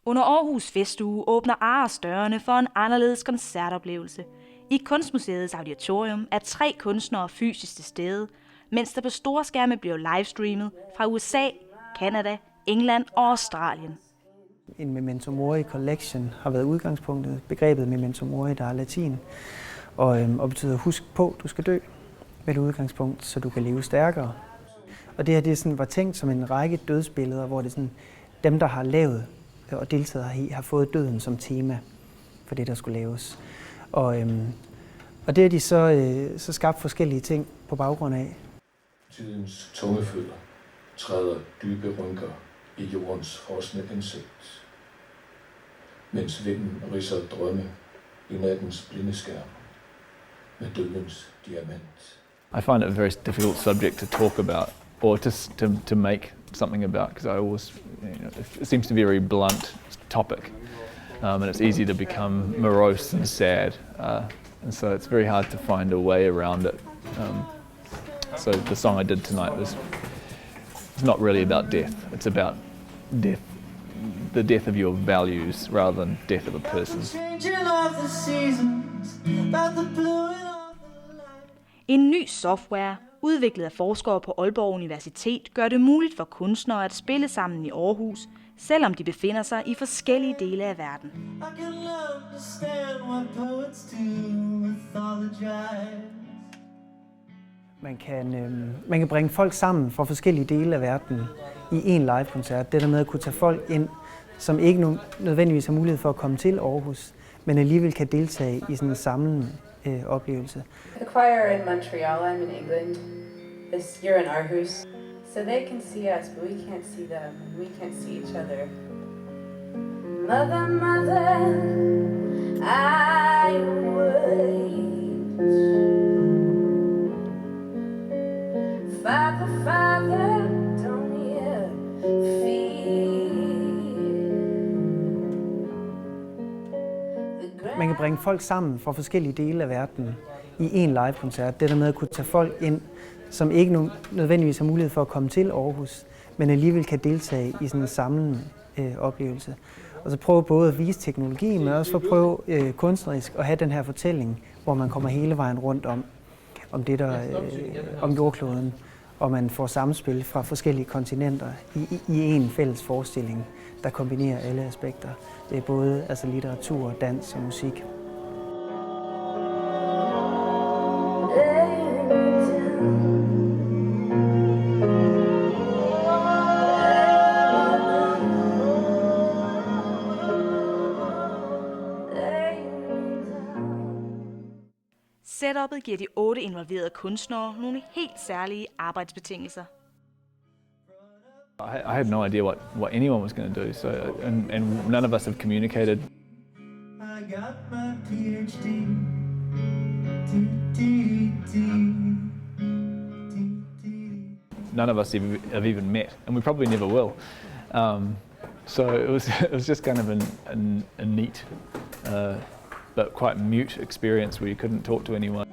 Under Aarhus Festuge åbner Ares dørene for en anderledes koncertoplevelse. I Kunstmuseets auditorium er 3 kunstnere fysisk til stede, mens der på store skærme bliver livestreamet fra USA, Canada, England og Australien. En Memento Mori Collection har været udgangspunktet. Begrebet Memento Mori, der er latin, og betyder husk på, du skal dø med et udgangspunkt, så du kan leve stærkere. Og det her det sådan, var tænkt som en række dødsbilleder, hvor det sådan, dem, der har lavet og deltaget heri, har fået døden som tema for det, der skulle laves. Og det har de så skabt forskellige ting på baggrund af. Tidens tunge fødder træder dybe rynker i jordens frosne insekt, mens vinden ridser drømme i nattens blinde skærm med dødens diamant. I find it a very difficult subject to talk about or to make something about, because I always, it seems to be a very blunt topic, and it's easy to become morose and sad, and so it's very hard to find a way around it. So the song I did tonight it's not really about death. It's about death, the death of your values rather than death of a person. En ny software, udviklet af forskere på Aalborg Universitet, gør det muligt for kunstnere at spille sammen i Aarhus, selvom de befinder sig i forskellige dele af verden. Man kan bringe folk sammen fra forskellige dele af verden i en live-koncert. Det der med at kunne tage folk ind, som ikke nødvendigvis har mulighed for at komme til Aarhus, men alligevel kan deltage i sådan en samlende oplevelse. The choir in Montreal, I'm in England. This year in Aarhus. So they can see us, but we can't see them, and we can't see each other. Mother, mother, I wait. Father, father, don't you feel? Man kan bringe folk sammen fra forskellige dele af verden i en live-koncert. Det der med at kunne tage folk ind, som ikke nødvendigvis har mulighed for at komme til Aarhus, men alligevel kan deltage i sådan en samlende oplevelse. Og så prøve både at vise teknologi, men også for at prøve kunstnerisk at have den her fortælling, hvor man kommer hele vejen rundt om jordkloden, og man får samspil fra forskellige kontinenter i en fælles forestilling, der kombinerer alle aspekter. Det er både altså litteratur, dans og musik. Setup'et giver de 8 involverede kunstnere nogle helt særlige arbejdsbetingelser. I had no idea what anyone was going to do, so and none of us have communicated. I got my PhD. None of us have even met, and we probably never will. So it was just kind of a neat, but quite mute experience where you couldn't talk to anyone.